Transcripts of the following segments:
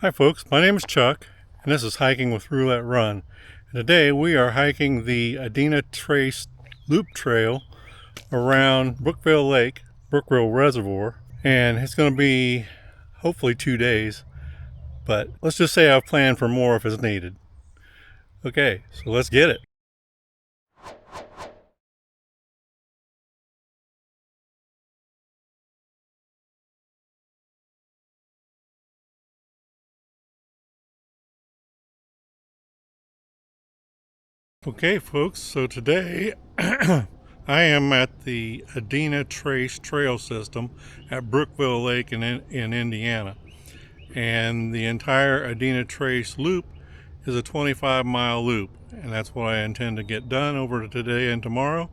Hi folks, my name is Chuck, and this is Hiking with Roulette Run. And today we are hiking the Adena Trace Loop Trail around Brookville Lake, Brookville Reservoir, and it's going to be hopefully 2 days, but let's just say I've planned for more if it's needed. Okay, so let's get it. Okay folks, so today I am at the Adena Trace Trail system at Brookville Lake in Indiana. And the entire Adena Trace loop is a 25-mile loop, and that's what I intend to get done over today and tomorrow.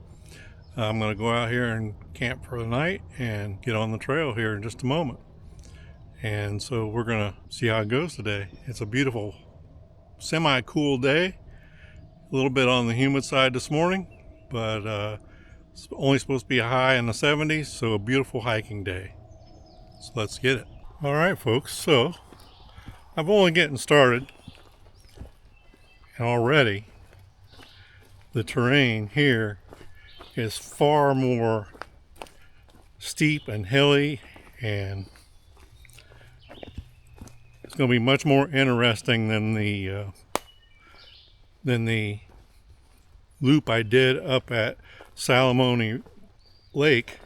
I'm going to go out here and camp for the night and get on the trail here in just a moment. And so we're going to see how it goes today. It's a beautiful semi-cool day. A little bit on the humid side this morning, but it's only supposed to be a high in the 70s, so a beautiful hiking day. So let's get it. All right, folks, so I'm only getting started, and already the terrain here is far more steep and hilly, and it's going to be much more interesting than the loop I did up at Salamone Lake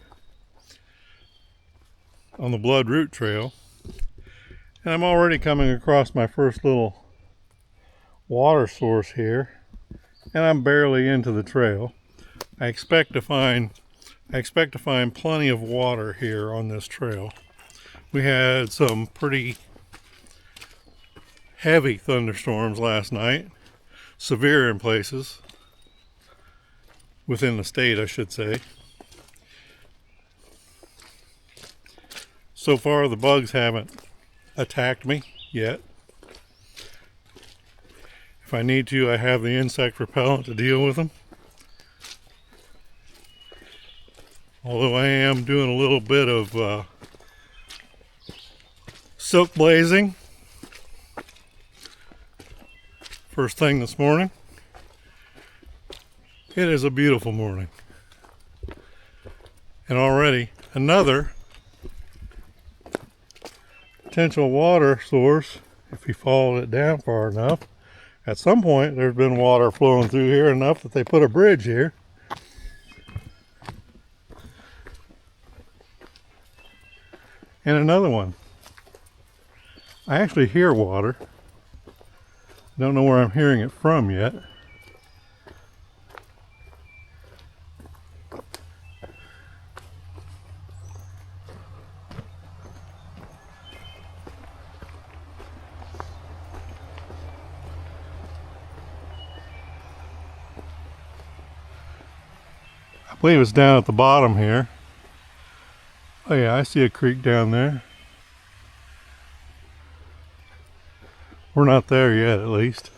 on the Blood Route Trail. And I'm already coming across my first little water source here, and I'm barely into the trail. I expect to find plenty of water here on this trail. We had some pretty heavy thunderstorms last night, severe in places, within the state I should say. So far the bugs haven't attacked me yet. If I need to, I have the insect repellent to deal with them. Although I am doing a little bit of silk blazing first thing this morning. It is a beautiful morning. And already another potential water source, if you followed it down far enough. At some point there's been water flowing through here enough that they put a bridge here. And another one. I actually hear water. Don't know where I'm hearing it from yet. I believe it's down at the bottom here. Oh yeah, I see a creek down there. We're not there yet, at least.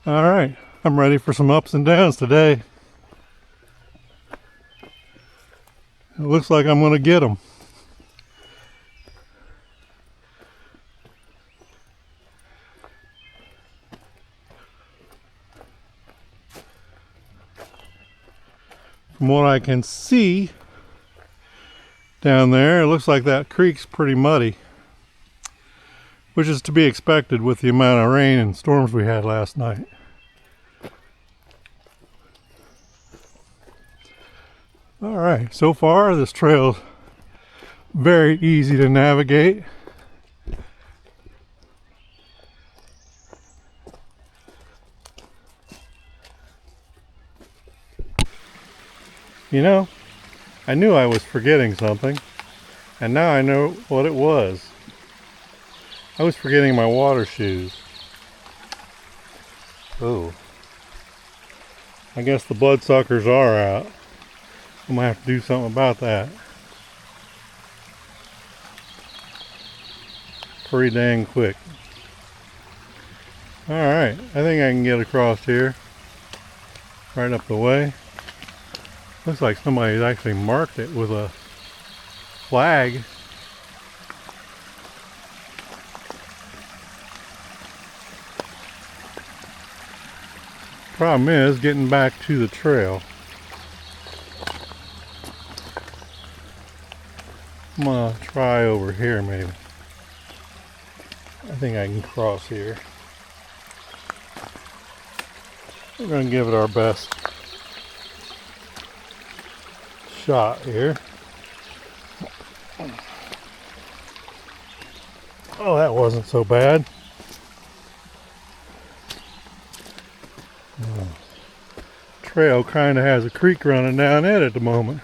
All right, I'm ready for some ups and downs today. It looks like I'm going to get them. From what I can see down there, it looks like that creek's pretty muddy, which is to be expected with the amount of rain and storms we had last night. All right, so far this trail's very easy to navigate. You know, I knew I was forgetting something, and now I know what it was. I was forgetting my water shoes. Oh. I guess the bloodsuckers are out. I'm gonna have to do something about that. Pretty dang quick. Alright, I think I can get across here. Right up the way. Looks like somebody's actually marked it with a flag. Problem is getting back to the trail. I'm gonna try over here maybe. I think I can cross here. We're gonna give it our best shot here. Oh, that wasn't so bad. Trail kind of has a creek running down it at the moment.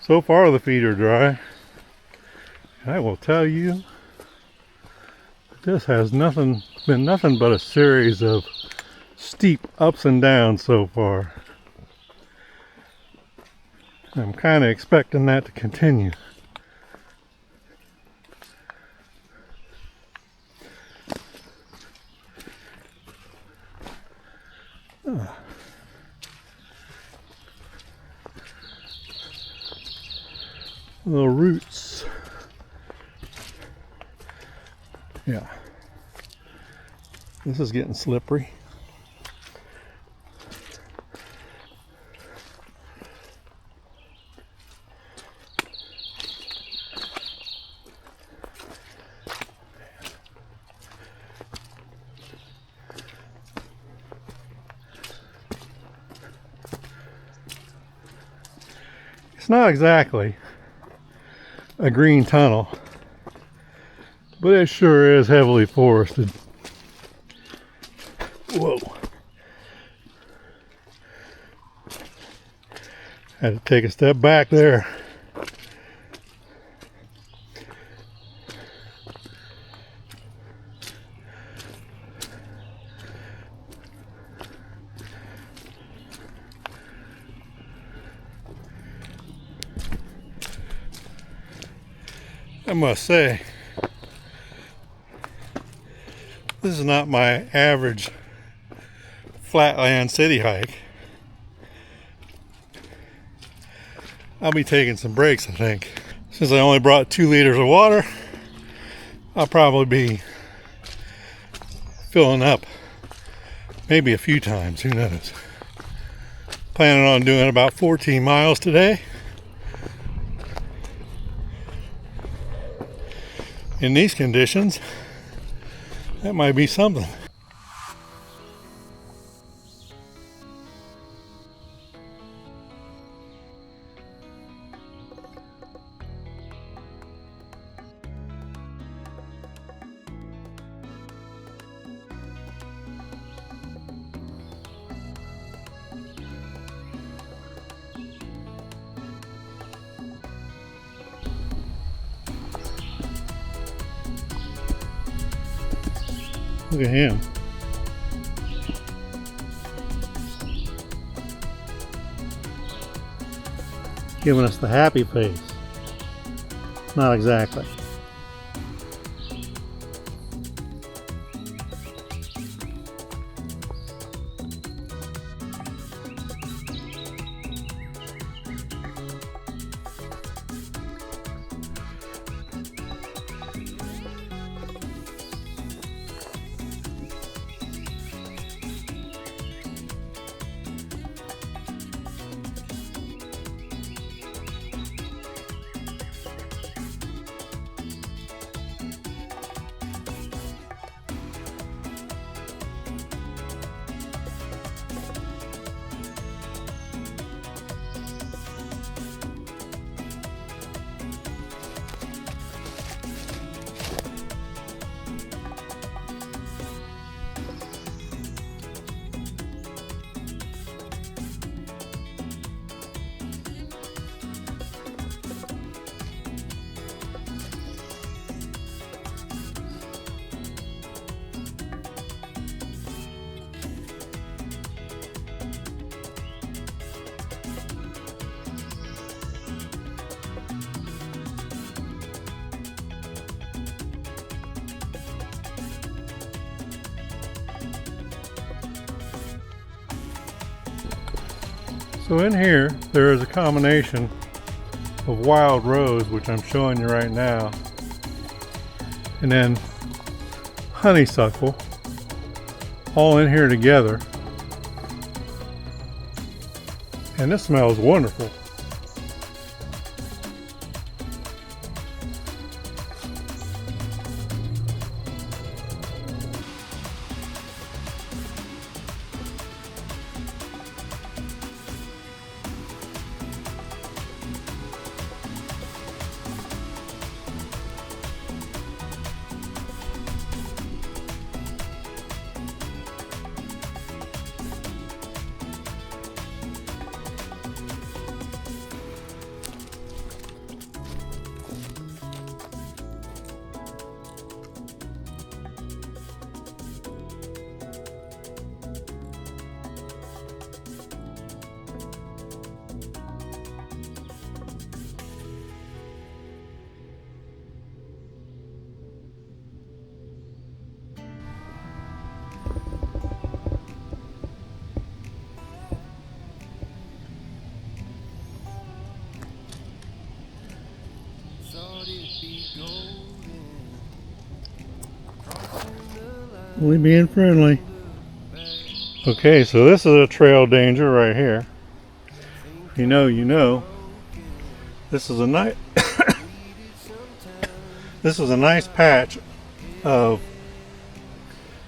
So far the feet are dry. And I will tell you, this has been nothing but a series of steep ups and downs so far. I'm kind of expecting that to continue. Little roots. Yeah. This is getting slippery. It's not exactly a green tunnel, but it sure is heavily forested. Whoa. Had to take a step back there. I must say, this is not my average flatland city hike. I'll be taking some breaks, I think. Since I only brought 2 liters of water, I'll probably be filling up maybe a few times, who knows. Planning on doing about 14 miles today. In these conditions, that might be something. Look at him. Giving us the happy face. Not exactly. So in here, there is a combination of wild rose, which I'm showing you right now, and then honeysuckle, all in here together. And this smells wonderful. Only being friendly. Okay, so this is a trail danger right here. You know. This is a nice this is a nice patch of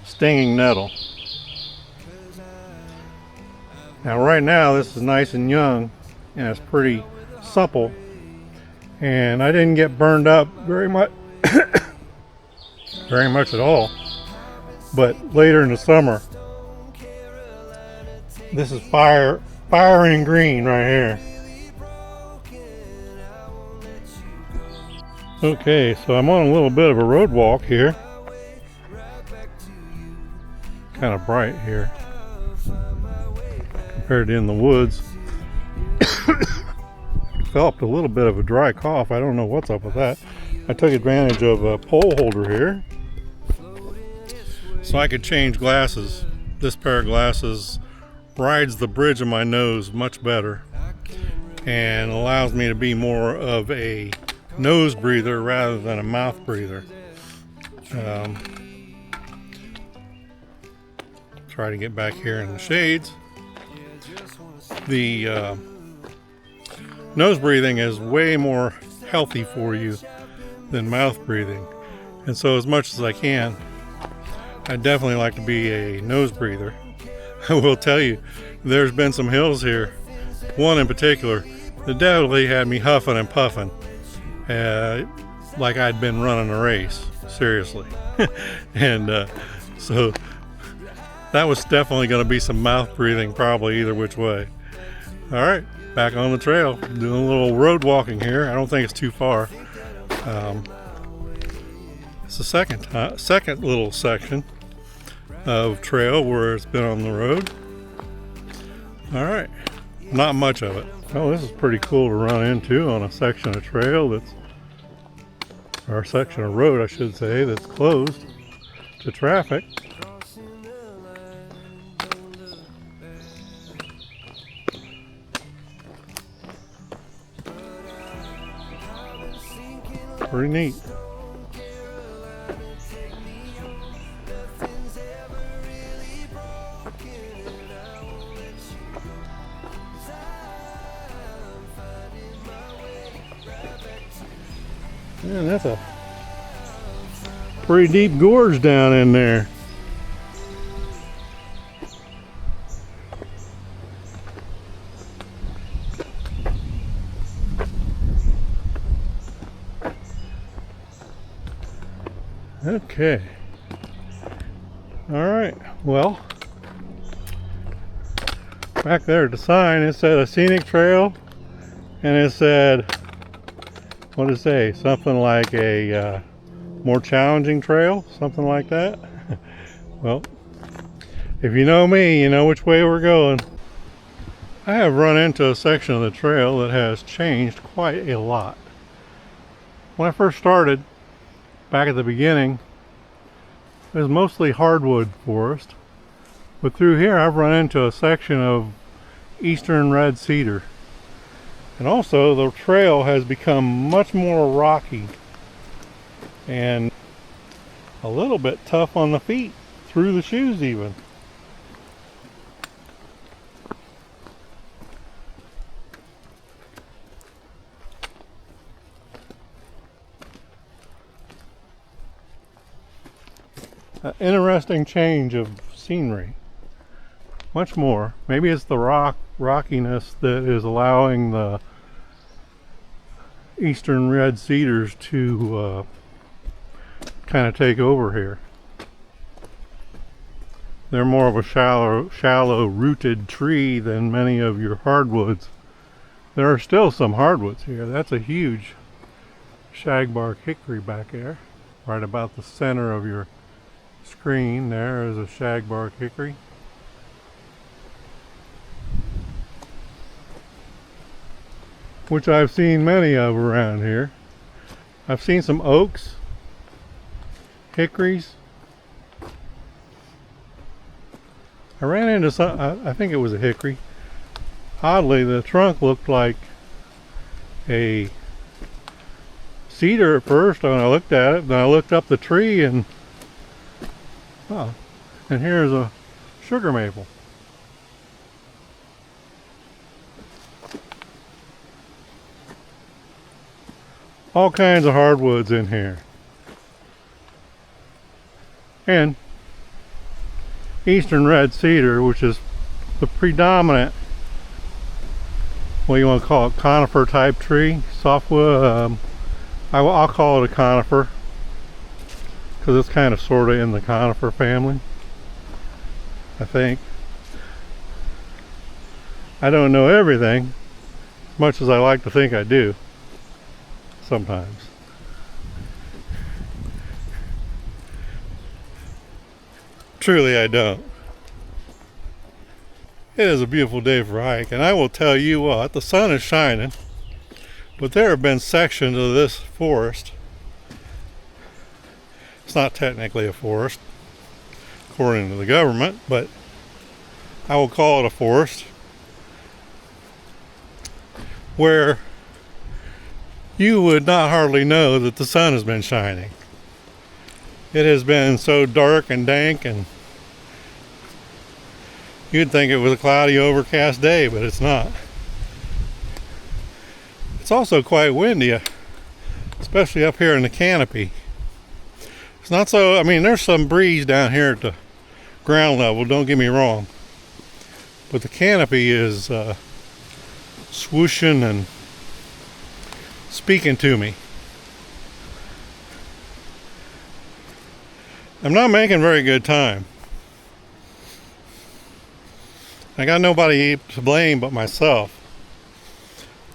stinging nettle. Now right now this is nice and young and it's pretty supple, and I didn't get burned up very much very much at all. But later in the summer, this is firing green right here. Okay, so I'm on a little bit of a road walk here. Kind of bright here compared to in the woods. Developed a little bit of a dry cough. I don't know what's up with that. I took advantage of a pole holder here so I could change glasses. This pair of glasses rides the bridge of my nose much better and allows me to be more of a nose breather rather than a mouth breather. Try to get back here in the shades. The nose breathing is way more healthy for you than mouth breathing, and so as much as I can, I definitely like to be a nose breather. I will tell you, there's been some hills here, one in particular, that definitely had me huffing and puffing, like I'd been running a race, seriously. And so that was definitely going to be some mouth breathing, probably either which way. All right, back on the trail, doing a little road walking here. I don't think it's too far. It's the second little section of trail where it's been on the road. All right, not much of it. Oh, this is pretty cool to run into on a section of trail or section of road, I should say, that's closed to traffic. Pretty neat. Man, that's a pretty deep gorge down in there. Okay. All right. Well, back there at the sign, it said a scenic trail, and it said, what did it say? Something like a more challenging trail, something like that. Well, if you know me, you know which way we're going. I have run into a section of the trail that has changed quite a lot. When I first started, back at the beginning, it was mostly hardwood forest, but through here I've run into a section of eastern red cedar, and also the trail has become much more rocky, and a little bit tough on the feet, through the shoes even. An interesting change of scenery. Much more. Maybe it's the rockiness that is allowing the eastern red cedars to kind of take over here. They're more of a shallow rooted tree than many of your hardwoods. There are still some hardwoods here. That's a huge shagbark hickory back there. Right about the center of your screen there is a shagbark hickory. Which I've seen many of around here. I've seen some oaks, hickories. I ran into some, I think it was a hickory. Oddly, the trunk looked like a cedar at first when I looked at it. Then I looked up the tree and, oh, and here's a sugar maple. All kinds of hardwoods in here. And eastern red cedar, which is the predominant, what you want to call it, conifer type tree, softwood. I'll call it a conifer because it's kind of sort of in the conifer family, I think. I don't know everything as much as I like to think I do sometimes. Truly, I don't. It is a beautiful day for a hike, and I will tell you what, the sun is shining, but there have been sections of this forest. It's not technically a forest, according to the government, but I will call it a forest, where you would not hardly know that the sun has been shining. It has been so dark and dank, and you'd think it was a cloudy, overcast day, but it's not. It's also quite windy, especially up here in the canopy. It's not so, I mean, there's some breeze down here at the ground level, don't get me wrong. But the canopy is swooshing and speaking to me. I'm not making very good time. I got nobody to blame but myself.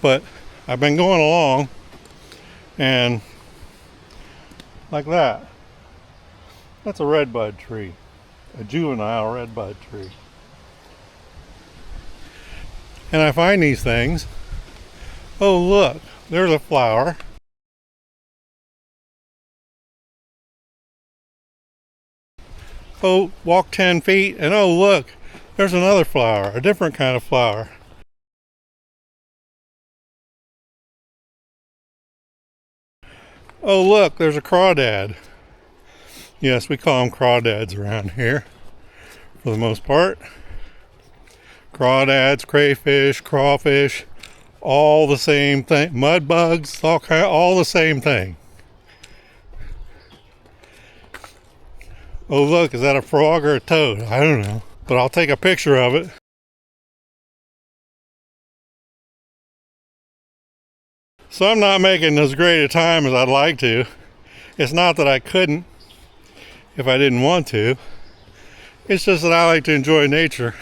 But I've been going along, and like that. That's a redbud tree. A juvenile redbud tree. And I find these things. Oh, look, there's a flower. Oh, walk 10 feet, and oh, look, there's another flower, a different kind of flower. Oh, look, there's a crawdad. Yes, we call them crawdads around here, for the most part. Crawdads, crayfish, crawfish, all the same thing. Mud bugs, all the same thing. Oh, look, is that a frog or a toad? I don't know, but I'll take a picture of it. So I'm not making as great a time as I'd like to. It's not that I couldn't if I didn't want to. It's just that I like to enjoy nature,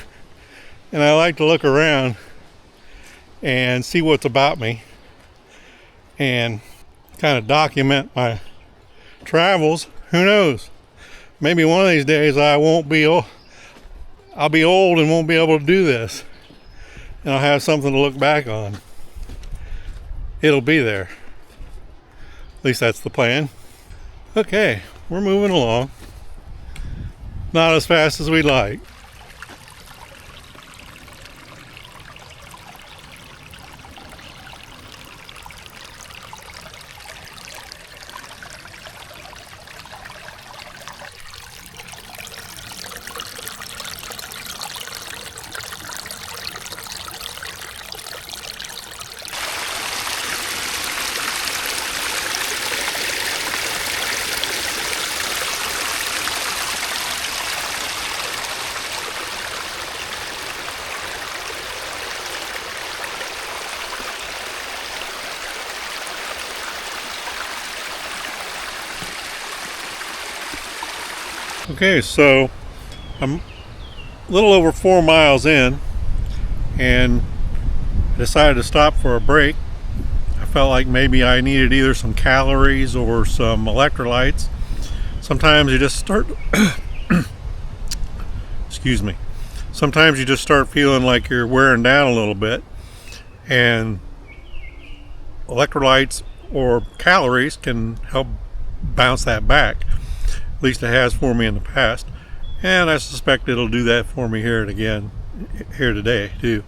and I like to look around and see what's about me and kind of document my travels. Who knows? Maybe one of these days I'll be old and won't be able to do this, and I'll have something to look back on. It'll be there. At least that's the plan. Okay, we're moving along. Not as fast as we'd like. Okay, so I'm a little over 4 miles in and decided to stop for a break. I felt like maybe I needed either some calories or some electrolytes. Sometimes you just start excuse me. Sometimes you just start feeling like you're wearing down a little bit, and electrolytes or calories can help bounce that back. At least it has for me in the past, and I suspect it'll do that for me here today too.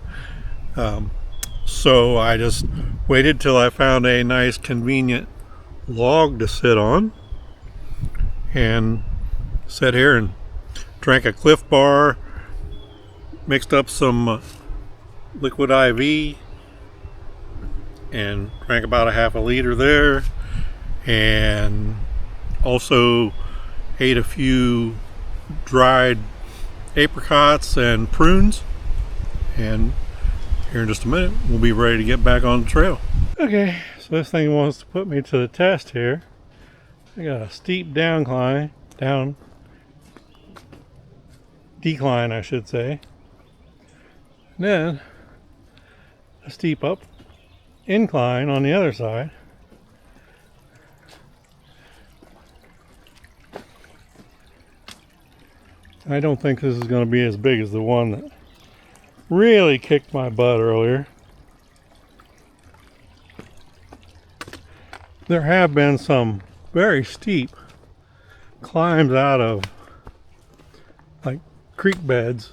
So I just waited till I found a nice convenient log to sit on and sat here and drank a Cliff Bar, mixed up some liquid IV, and drank about a half a liter there, and also ate a few dried apricots and prunes. And here in just a minute we'll be ready to get back on the trail. Okay, so this thing wants to put me to the test here. I got a steep decline, I should say, and then a steep incline on the other side. I don't think this is going to be as big as the one that really kicked my butt earlier. There have been some very steep climbs out of like creek beds.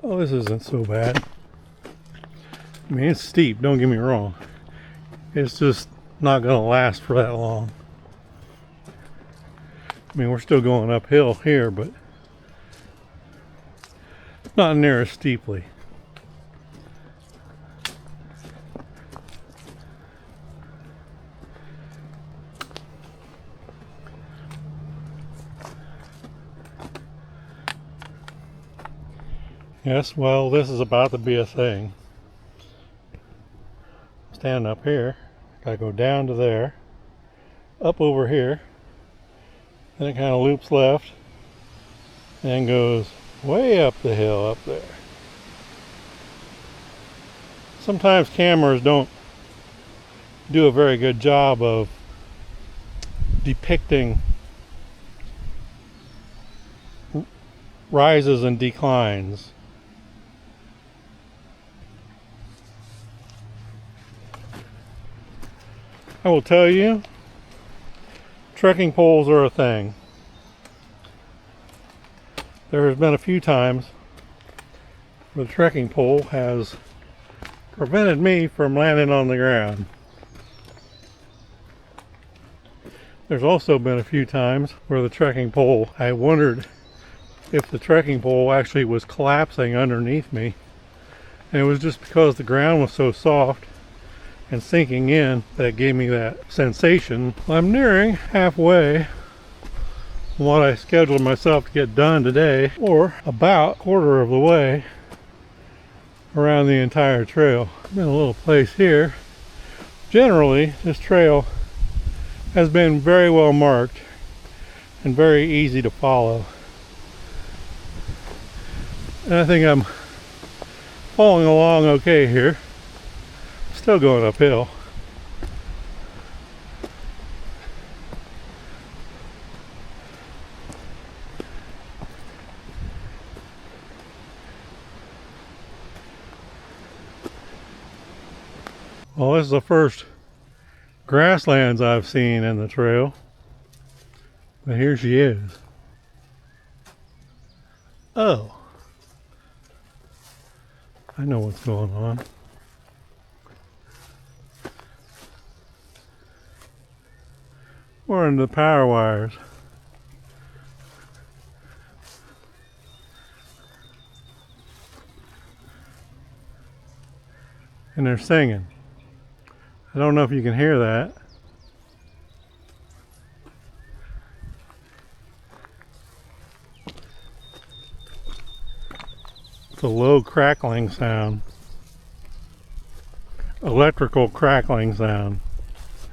Oh, this isn't so bad. I mean, it's steep, don't get me wrong. It's just not going to last for that long. I mean, we're still going uphill here, but not near as steeply. Yes, well, this is about to be a thing. Standing up here, gotta go down to there, up over here, then it kind of loops left and goes way up the hill up there. Sometimes cameras don't do a very good job of depicting rises and declines. I will tell you, trekking poles are a thing. There has been a few times where the trekking pole has prevented me from landing on the ground. There's also been a few times where the trekking pole, I wondered if the trekking pole actually was collapsing underneath me, and it was just because the ground was so soft and sinking in that gave me that sensation. I'm nearing halfway on what I scheduled myself to get done today, or about a quarter of the way around the entire trail. I'm in a little place here. Generally, this trail has been very well marked and very easy to follow, and I think I'm following along okay here. Still going uphill. Well, this is the first grasslands I've seen in the trail, but here she is. Oh, I know what's going on. We're into the power wires. And they're singing. I don't know if you can hear that. It's a low crackling sound. Electrical crackling sound.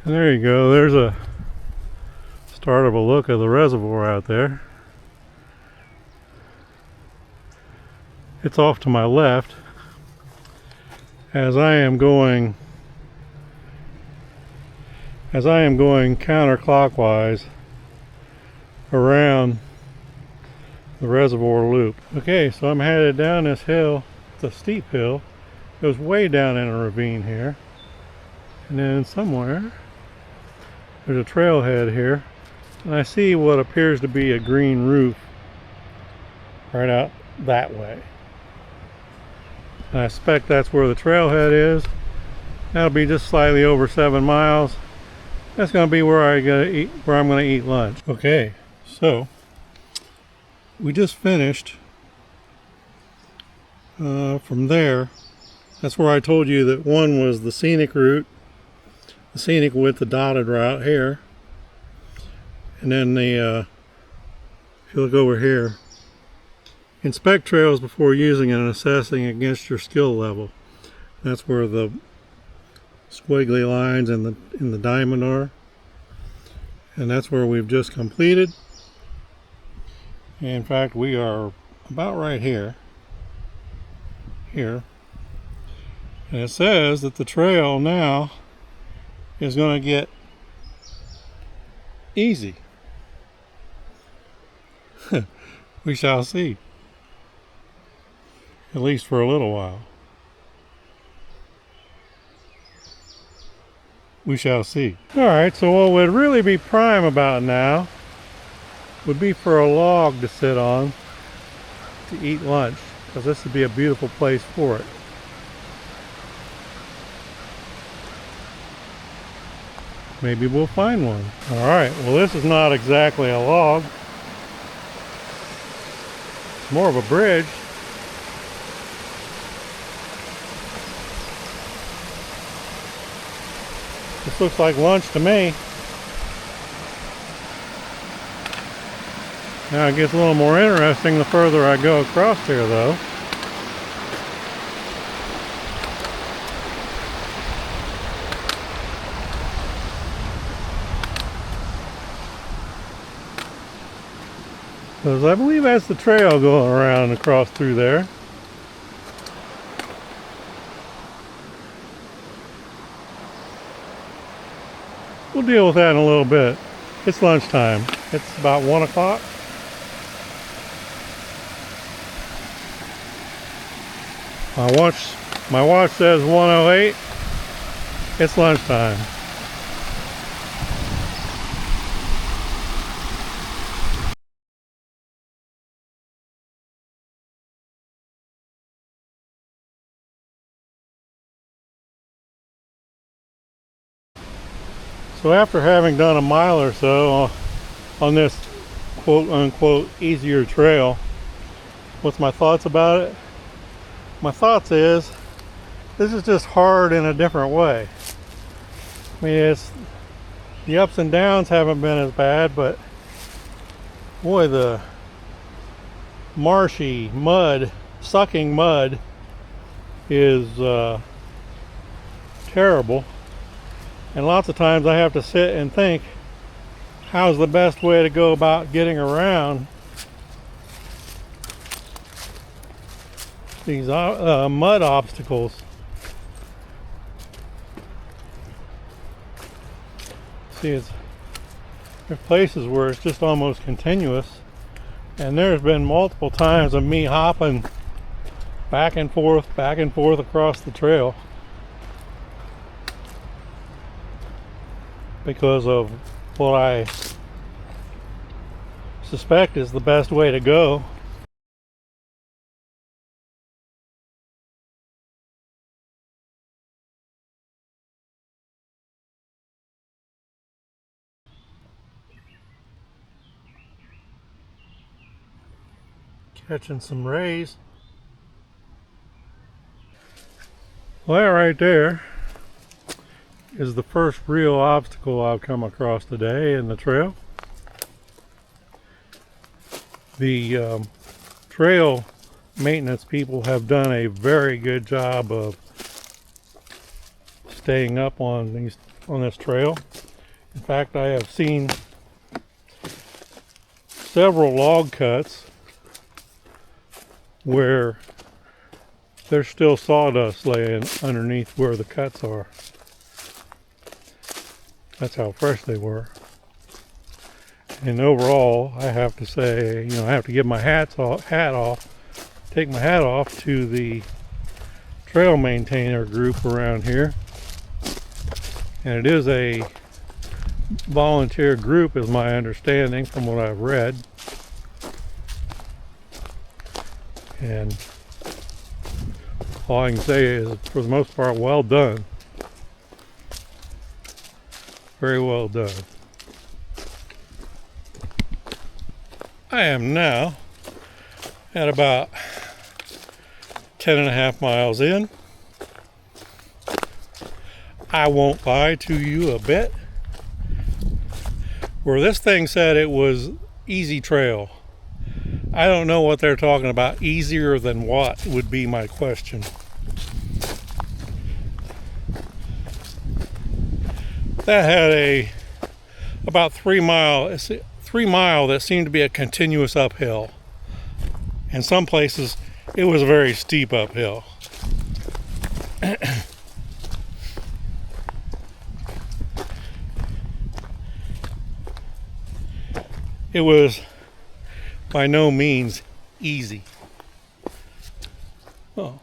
And there you go. There's a Start of a look of the reservoir out there. It's off to my left as I am going counterclockwise around the reservoir loop. Okay, so I'm headed down this hill. It's a steep hill. It goes way down in a ravine here. And then somewhere there's a trailhead here. And I see what appears to be a green roof right out that way. And I suspect that's where the trailhead is. That'll be just slightly over 7 miles. That's going to be where I'm going to eat lunch. Okay, so we just finished from there. That's where I told you that one was the scenic route, the scenic with the dotted route here, and then the if you look over here, inspect trails before using and assessing against your skill level. That's where the squiggly lines and the diamond are, and that's where we've just completed. In fact, we are about right here, and it says that the trail now is going to get easy. We shall see, at least for a little while. We shall see. Alright, so what would really be prime about now would be for a log to sit on to eat lunch, because this would be a beautiful place for it. Maybe we'll find one. Alright, well, this is not exactly a log. It's more of a bridge. This looks like lunch to me. Now it gets a little more interesting the further I go across here, though. Because I believe that's the trail going around and across through there. We'll deal with that in a little bit. It's lunchtime. It's about 1 o'clock. My watch says 1:08. It's lunchtime. So after having done a mile or so on this quote-unquote easier trail, what's my thoughts about it? My thoughts is, this is just hard in a different way. I mean, the ups and downs haven't been as bad, but boy, the marshy mud, sucking mud is terrible. And lots of times I have to sit and think, how's the best way to go about getting around these mud obstacles. See, there's places where it's just almost continuous, and there's been multiple times of me hopping back and forth across the trail because of what I suspect is the best way to go. Catching some rays. Well, that right there is the first real obstacle I've come across today in the trail. The trail maintenance people have done a very good job of staying up on this trail. In fact, I have seen several log cuts where there's still sawdust laying underneath where the cuts are. That's how fresh they were. And overall, I have to say, I have to give my take my hat off to the trail maintainer group around here. And it is a volunteer group, is my understanding from what I've read. And all I can say is, for the most part, well done. Very well done. I am now at about 10.5 miles in. I won't lie to you a bit. Where this thing said it was easy trail, I don't know what they're talking about. Easier than what would be my question. That had about 3 mile that seemed to be a continuous uphill. In some places it was a very steep uphill. It was by no means easy. Oh,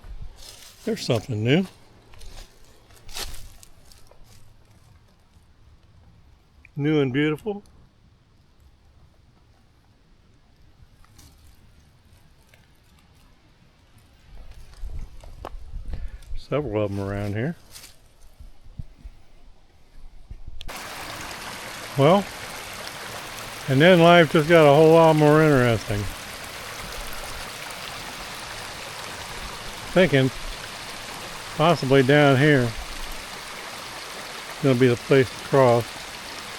there's something new. New and beautiful. Several of them around here. Well, and then life just got a whole lot more interesting. Thinking possibly down here is going to be the place to cross.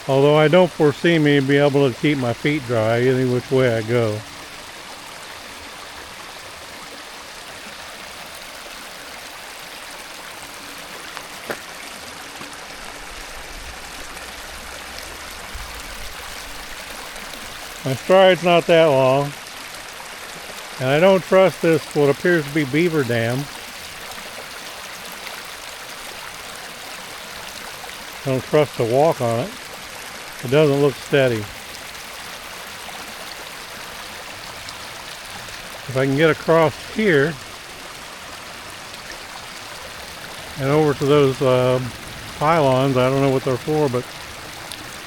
Although I don't foresee me be able to keep my feet dry any which way I go. My stride's not that long, and I don't trust this, what appears to be beaver dam. I don't trust to walk on it. It doesn't look steady. If I can get across here and over to those pylons, I don't know what they're for, but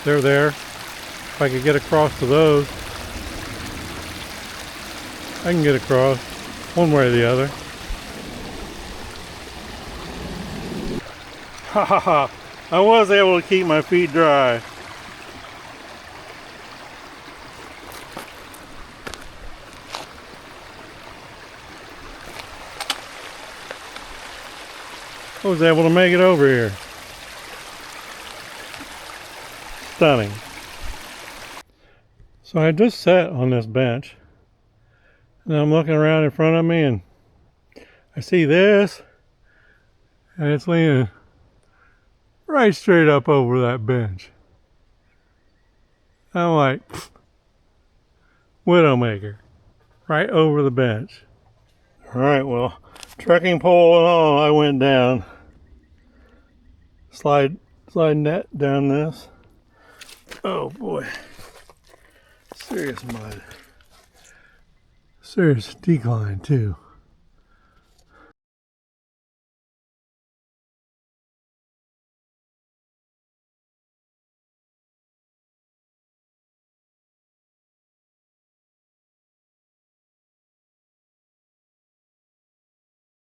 they're there. If I could get across to those, I can get across one way or the other. Ha ha ha! I was able to keep my feet dry. I was able to make it over here. Stunning. So I just sat on this bench, and I'm looking around in front of me, and I see this, and it's leaning right straight up over that bench. I'm like, Widowmaker, right over the bench. All right, well, trekking pole and all, I went down. Slide net down this. Oh boy. Serious mud. Serious decline too.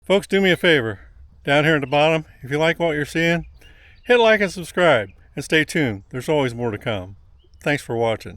Folks, do me a favor. Down here at the bottom, if you like what you're seeing, hit like and subscribe, and stay tuned. There's always more to come. Thanks for watching.